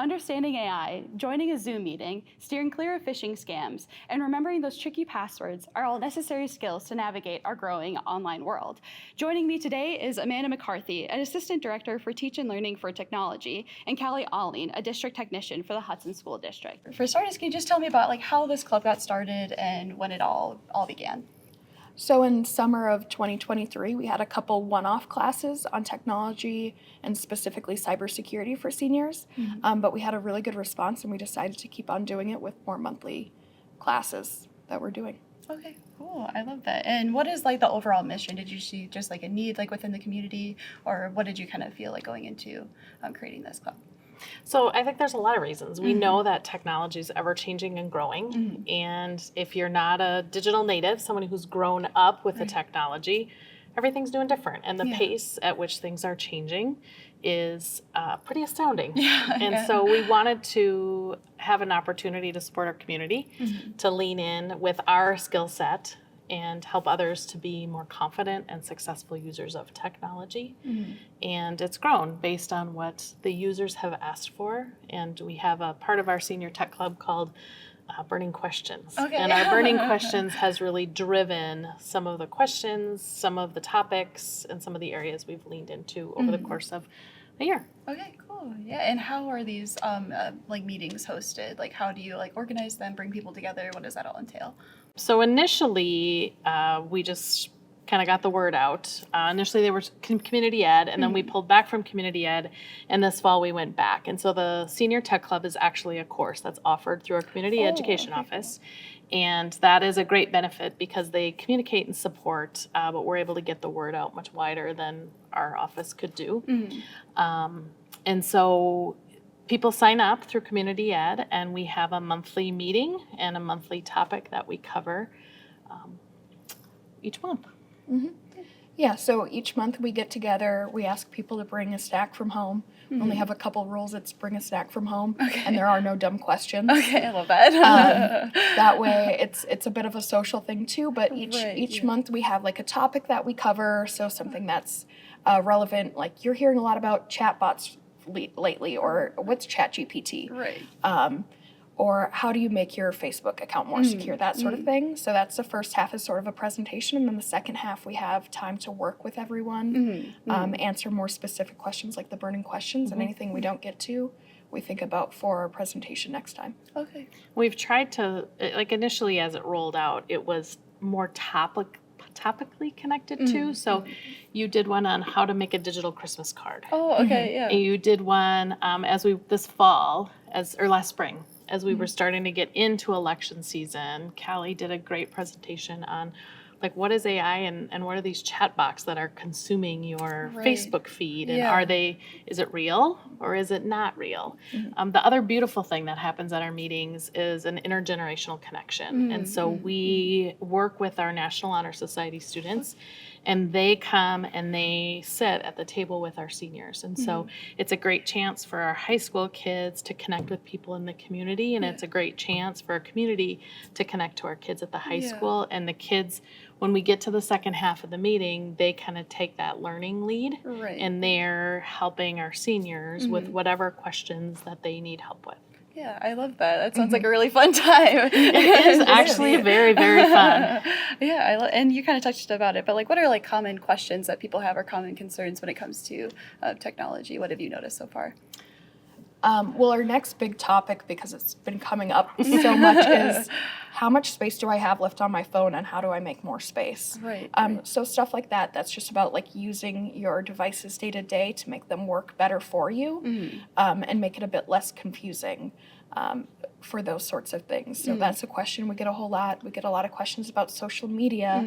understanding AI, joining a Zoom meeting, steering clear of phishing scams, and remembering those tricky passwords are all necessary skills to navigate our growing online world. Joining me today is Amanda McCarthy, an Assistant Director for Teach and Learning for Technology, and Callie Ahlin, a District Technician for the Hudson School District. For starters, can you just tell me about how this club got started and when it all began? So in summer of 2023, we had a couple one-off classes on technology and specifically cybersecurity for seniors, but we had a really good response and we decided to keep on doing it with more monthly classes that we're doing. Okay, cool. I love that. And what is the overall mission? Did you see just a need within the community, or what did you kind of feel going into creating this club? So I think there's a lot of reasons. We know that technology is ever changing and growing. And if you're not a digital native, someone who's grown up with the technology, everything's doing different. And the pace at which things are changing is pretty astounding. So we wanted to have an opportunity to support our community, to lean in with our skill set and help others to be more confident and successful users of technology. And it's grown based on what the users have asked for. And we have a part of our senior tech club called Burning Questions. And our Burning Questions has really driven some of the questions, some of the topics, and some of the areas we've leaned into over the course of a year. Okay, cool. Yeah, and how are these meetings hosted? How do you organize them, bring people together? What does that all entail? So initially, we just kind of got the word out. Initially, they were community ed, and then we pulled back from community ed, and this fall we went back. And so the Senior Tech Club is actually a course that's offered through our community education office. And that is a great benefit because they communicate and support, but we're able to get the word out much wider than our office could do. And so people sign up through community ed, and we have a monthly meeting and a monthly topic that we cover each month. Yeah, so each month we get together, we ask people to bring a snack from home. We only have a couple rules. It's bring a snack from home, and there are no dumb questions. Okay, I love that. That way it's a bit of a social thing too, but each month we have a topic that we cover, so something that's relevant, you're hearing a lot about chatbots lately, or what's ChatGPT? Or how do you make your Facebook account more secure, that sort of thing. So that's the first half is sort of a presentation, and then the second half we have time to work with everyone, answer more specific questions like the burning questions, and anything we don't get to, we think about for our presentation next time. Okay. We've tried to, initially as it rolled out, it was more topically connected to. So you did one on how to make a digital Christmas card. Oh, okay, yeah. And you did one this fall, or last spring, as we were starting to get into election season. Callie did a great presentation on what is AI and what are these chat bots that are consuming your Facebook feed, and is it real or is it not real? The other beautiful thing that happens at our meetings is an intergenerational connection. And so we work with our National Honor Society students, and they come and they sit at the table with our seniors. And so it's a great chance for our high school kids to connect with people in the community, and it's a great chance for our community to connect to our kids at the high school. And the kids, when we get to the second half of the meeting, they kind of take that learning lead, and they're helping our seniors with whatever questions that they need help with. Yeah, I love that. That sounds like a really fun time. It is actually very, very fun. Yeah, and you kind of touched about it, but what are common questions that people have or common concerns when it comes to technology? What have you noticed so far? Well, our next big topic, because it's been coming up so much, is how much space do I have left on my phone, and how do I make more space? So stuff like that, that's just about using your devices day to day to make them work better for you, and make it a bit less confusing for those sorts of things. So that's a question we get a whole lot. We get a lot of questions about social media,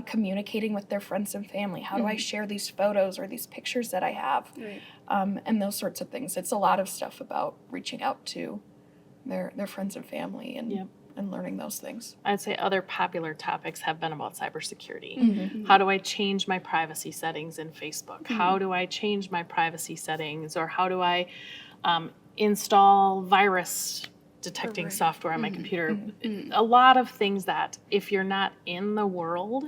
communicating with their friends and family. How do I share these photos or these pictures that I have? And those sorts of things. It's a lot of stuff about reaching out to their friends and family and learning those things. I'd say other popular topics have been about cybersecurity. How do I change my privacy settings in Facebook? How do I change my privacy settings? Or how do I install virus detecting software on my computer? A lot of things that if you're not in the world,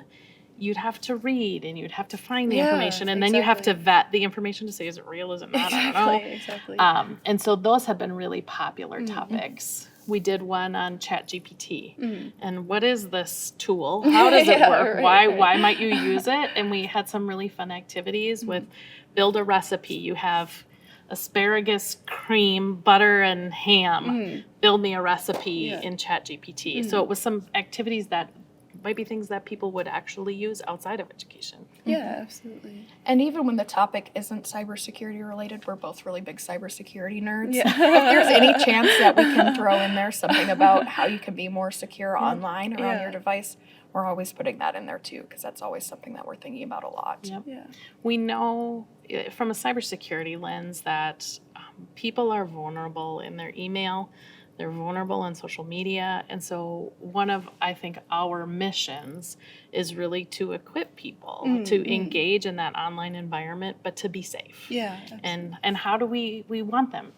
you'd have to read and you'd have to find the Yeah, information, and then you have to vet the information to say, is it real, is it not, I don't know. Exactly. And so those have been really popular topics. We did one on ChatGPT. And what is this tool? How does it work? Why might you use it? And we had some really fun activities with build a recipe. You have asparagus, cream, butter, and ham. Build me a recipe in ChatGPT. So it was some activities that might be things that people would actually use outside of education. Yeah, absolutely. And even when the topic isn't cybersecurity related, we're both really big cybersecurity nerds. Yeah. If there's any chance that we can throw in there something about how you can be more secure online or on your device, we're always putting that in there too, because that's always something that we're thinking about a lot. Yep. Yeah. We know from a cybersecurity lens that people are vulnerable in their email. They're vulnerable on social media. And so one of, I think, our missions is really to equip people to engage in that online environment, but to be safe. Yeah. And how do we want them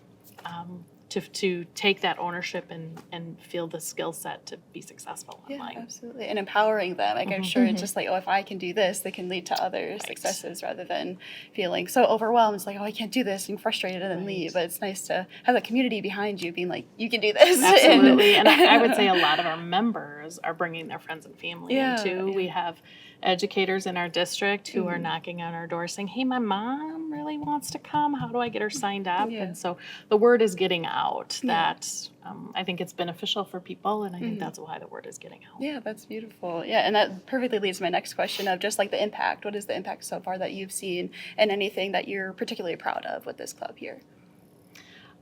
to take that ownership and feel the skill set to be successful online? Yeah, absolutely. And empowering them. Like, I'm sure it's just like, oh, if I can do this, they can lead to other successes rather than feeling so overwhelmed. It's like, oh, I can't do this, and frustrated and then leave. But it's nice to have that community behind you being like, you can do this. Absolutely. And I would say a lot of our members are bringing their friends and family in too. Yeah. We have educators in our district who are knocking on our door saying, hey, my mom really wants to come. How do I get her signed up? Yeah. And so the word is getting out that I think it's beneficial for people, and I think that's why the word is getting out. Yeah, that's beautiful. Yeah, and that perfectly leads to my next question of just like the impact. What is the impact so far that you've seen, and anything that you're particularly proud of with this club here?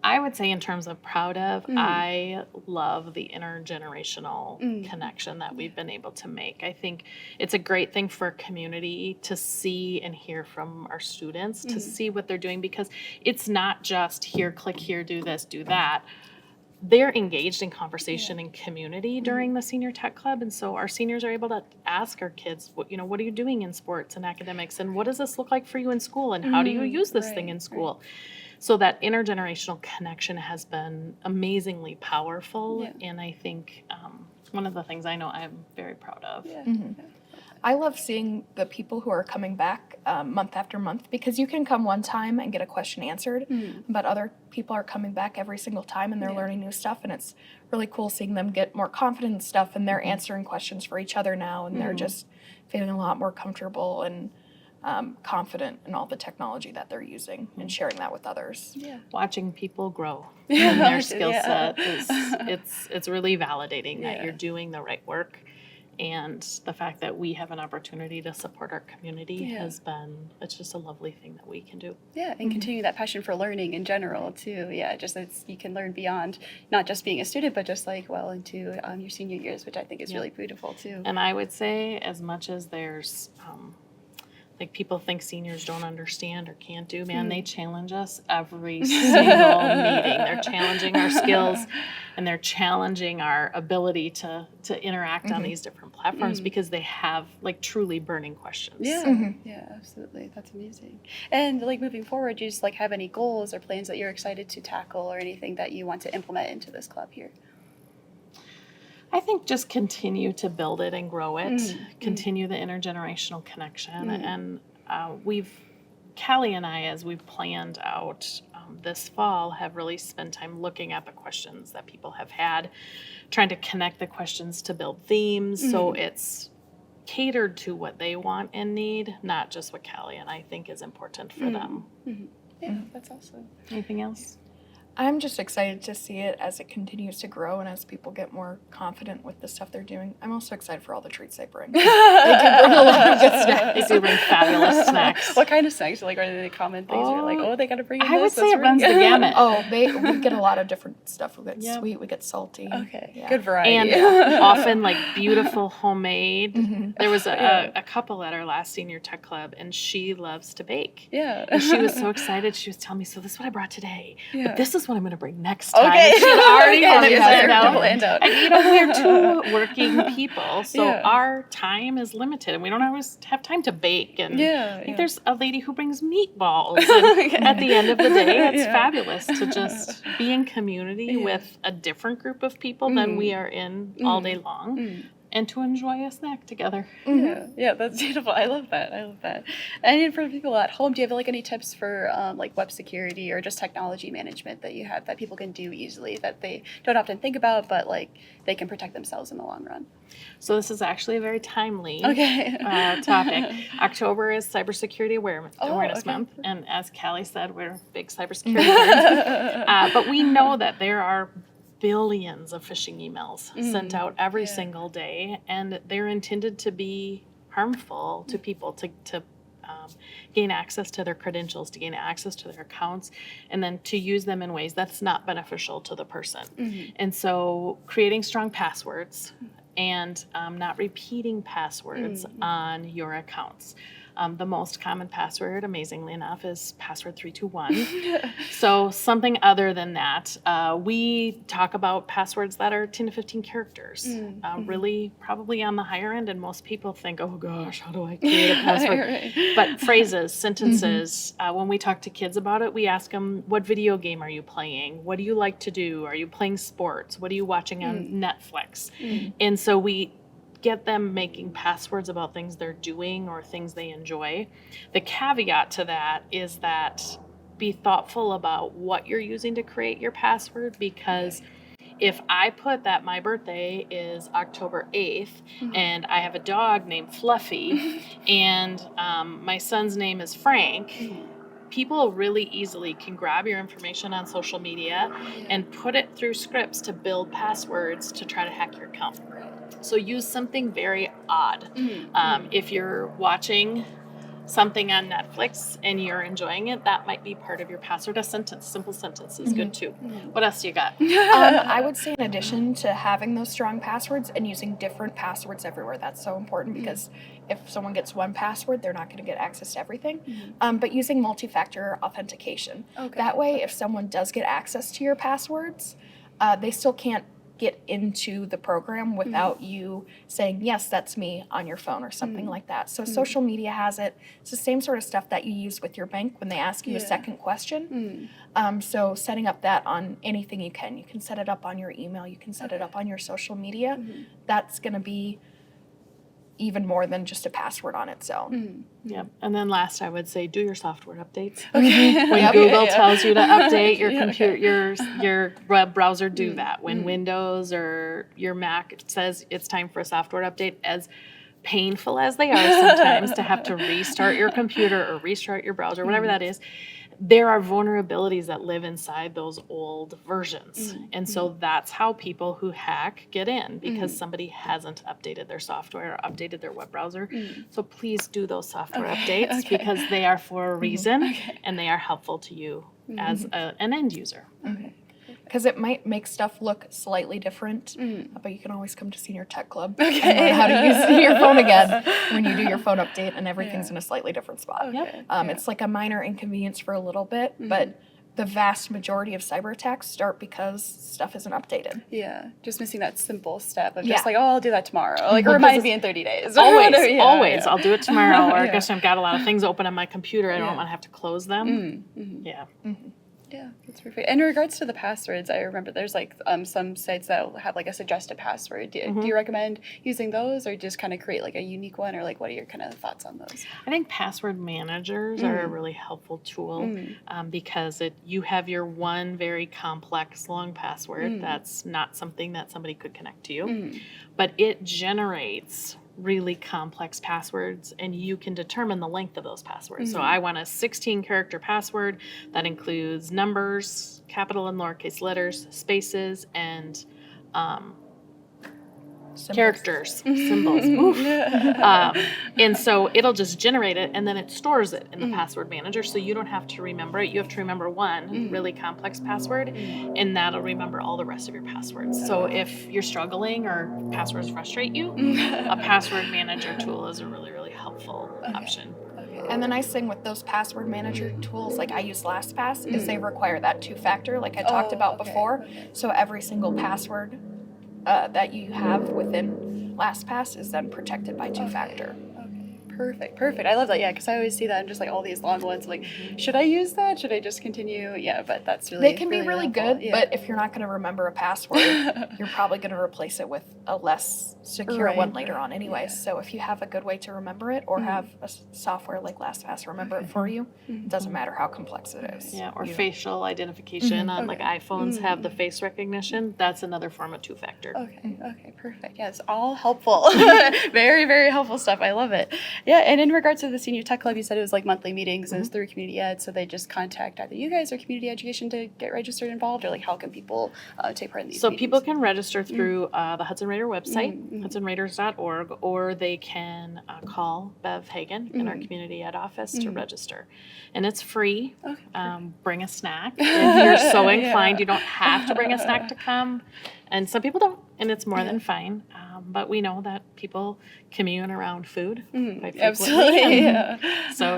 I would say in terms of proud of, I love the intergenerational connection that we've been able to make. I think it's a great thing for a community to see and hear from our students, to see what they're doing, because it's not just here, click here, do this, do that. They're engaged in conversation and community during the Senior Tech Club, and so our seniors are able to ask our kids, what are you doing in sports and academics, and what does this look like for you in school, and how do you use this thing in school? So that intergenerational connection has been amazingly powerful, and I think one of the things I know I'm very proud of. Yeah. I love seeing the people who are coming back month after month, because you can come one time and get a question answered, but other people are coming back every single time and they're learning new stuff, and it's really cool seeing them get more confident in stuff, and they're answering questions for each other now, and they're just feeling a lot more comfortable and confident in all the technology that they're using and sharing that with others. Yeah. Watching people grow in their skill set is it's really validating that you're doing the right work, and the fact that we have an opportunity to support our community has been, it's just a lovely thing that we can do. Yeah, and continue that passion for learning in general too. Yeah, just you can learn beyond not just being a student, but just like well into your senior years, which I think is really beautiful too. And I would say, as much as there's like people think seniors don't understand or can't do, man, they challenge us every single meeting. They're challenging our skills, and they're challenging our ability to interact on these different platforms because they have like truly burning questions. Yeah, yeah, absolutely. That's amazing. And like moving forward, do you just like have any goals or plans that you're excited to tackle, or anything that you want to implement into this club here? I think just continue to build it and grow it, continue the intergenerational connection. And Callie and I, as we've planned out this fall, have really spent time looking at the questions that people have had, trying to connect the questions to build themes. So it's catered to what they want and need, not just what Callie and I think is important for them. Yeah, that's awesome. Anything else? I'm just excited to see it as it continues to grow and as people get more confident with the stuff they're doing. I'm also excited for all the treats they bring. They do bring a lot of good snacks. They do bring fabulous snacks. What kind of snacks? Like, are they common things? You're like, oh, they got to bring in I would this? say That's it runs the really- gamut. Oh, we get a lot of different stuff. We get sweet, we get salty. Okay, Yeah. good variety. And often like beautiful homemade. There was a couple at our last Senior Tech Club, and she loves to bake. Yeah. And she was so excited. She was telling me, so this is what I brought today, Yeah. but this is what I'm going to bring next time. Okay. And she had already Yeah, had it yeah, planned they're out. planned out. And we're two working people, so Yeah. our time is limited, and we don't always have time to bake. And I think there's a lady who brings meatballs. And at the end of the day, it's fabulous to just be in community with a different group of people than we are in all day long. and to enjoy a snack together. Yeah, that's beautiful. I love that. And for people at home, do you have like any tips for like web security or just technology management that you have that people can do easily that they don't often think about, but like they can protect themselves in the long run? So this is actually a very timely topic. October is Cybersecurity Awareness Month, and as Callie said, we're big cybersecurity nerds. But we know that there are billions of phishing emails sent out every single day, and they're intended to be harmful to people, to gain access to their credentials, to gain access to their accounts, and then to use them in ways that's not beneficial to the person. And so creating strong passwords and not repeating passwords on your accounts. The most common password, amazingly enough, is password 321. So something other than that. We talk about passwords that are 10 to 15 characters, really probably on the higher end, and most people think, oh gosh, how do I create a password? But phrases, sentences, when we talk to kids about it, we ask them, what video game are you playing? What do you like to do? Are you playing sports? What are you watching on Netflix? And so we get them making passwords about things they're doing or things they enjoy. The caveat to that is that be thoughtful about what you're using to create your password, because if I put that my birthday is October 8th and I have a dog named Fluffy and my son's name is Frank, people really easily can grab your information on social media and put it through scripts to build passwords to try to hack your account. So use something very odd. If you're watching something on Netflix and you're enjoying it, that might be part of your password. A sentence, simple sentence is good too. What else do you got? I would say in addition to having those strong passwords and using different passwords everywhere, that's so important because if someone gets one password, they're not going to get access to everything. But using multi-factor authentication. That way, if someone does get access to your passwords, they still can't get into the program without you saying, yes, that's me on your phone or something like that. So social media has it. It's the same sort of stuff that you use with your bank when they ask you a second question. So setting up that on anything you can. You can set it up on your email. You can set it up on your social media. That's going to be even more than just a password on its own. Yep. And then last, I would say do your software updates. When Google tells you to update your computer, your web browser, do that. When Windows or your Mac says it's time for a software update, as painful as they are sometimes to have to restart your computer or restart your browser, whatever that is, there are vulnerabilities that live inside those old versions. And so that's how people who hack get in, because somebody hasn't updated their software or updated their web browser. So please do those software updates because they are for a reason and they are helpful to you as an end user. Because it might make stuff look slightly different, but you can always come to Senior Tech Club and learn how to use your phone again when you do your phone update and everything's in a slightly different spot. It's like a minor inconvenience for a little bit, but the vast majority of cyber attacks start because stuff isn't updated. Just missing that simple step of just like, oh, I'll do that tomorrow. Like, remind me in 30 days. Always. I'll do it tomorrow. Or gosh, I've got a lot of things open on my computer. I don't want to have to close them. Yeah, that's perfect. In regards to the passwords, I remember there's like some sites that have like a suggested password. Do you recommend using those or just kind of create like a unique one, or like what are your kind of thoughts on those? I think password managers are a really helpful tool because you have your one very complex long password that's not something that somebody could connect to you, but it generates really complex passwords, and you can determine the length of those passwords. So I want a 16-character password that includes numbers, capital and lowercase letters, spaces, and characters, symbols. And so it'll just generate it, and then it stores it in the password manager, so you don't have to remember it. You have to remember one really complex password, and that'll remember all the rest of your passwords. So if you're struggling or passwords frustrate you, a password manager tool is a really, really helpful option. And the nice thing with those password manager tools, like I use LastPass, is they require that two-factor, like I talked about before. So every single password that you have within LastPass is then protected by two-factor. Perfect, perfect. I love that, yeah, because I always see that in just like all these long ones. Like, should I use that? Should I just continue? Yeah, but that's really They can be really helpful. good, but if you're not going to remember a password, you're probably going to replace it with a less secure Right, one later right, on anyway. yeah. So if you have a good way to remember it, or have a software like LastPass remember it for you, it doesn't matter how complex it is. Yeah, or facial identification on like iPhones have the face recognition. That's another form of two-factor. Okay, perfect. Yeah, it's all helpful. Very, very helpful stuff. I love it. Yeah, and in regards to the Senior Tech Club, you said it was like monthly meetings. It was through community ed, so they just contact either you guys or community education to get registered involved, or like how can people take part in these So meetings? people can register through the Hudson Raider website, hudsonraiders.org, or they can call Bev Hagen in our community ed office to register. And it's free. Bring a snack. If you're so inclined, you don't have to bring a snack to come. And some people don't, and it's more than fine. But we know that people commune around food quite frequently. Absolutely. So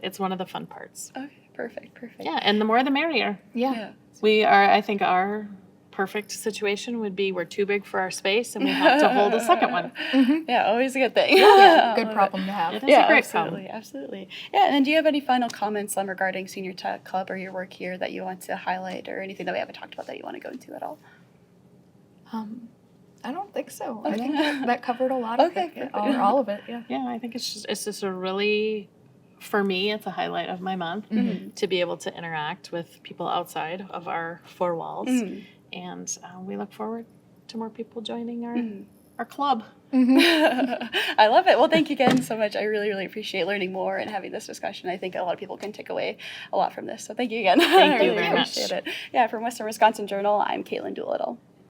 it's one of the fun parts. Okay, perfect. Yeah, and the more the merrier. Yeah. I think our perfect situation would be we're too big for our space and we have to hold a second one. Yeah, always a good thing. Good problem to have. It is a great problem. Absolutely. Yeah, and then do you have any final comments regarding Senior Tech Club or your work here that you want to highlight, or anything that we haven't talked about that you want to go into at all? I don't think so. I think that covered a lot of it, or all of it. Yeah. Yeah, I think it's just a really, for me, it's a highlight of my month to be able to interact with people outside of our four walls, and we look forward to more people joining our club. I love it. Well, thank you again so much. I really, really appreciate learning more and having this discussion. I think a lot of people can take away a lot from this. So thank you again. Thank you I really very much. appreciate it. Yeah, from Western Wisconsin Journal, I'm Kaitlyn Doolittle.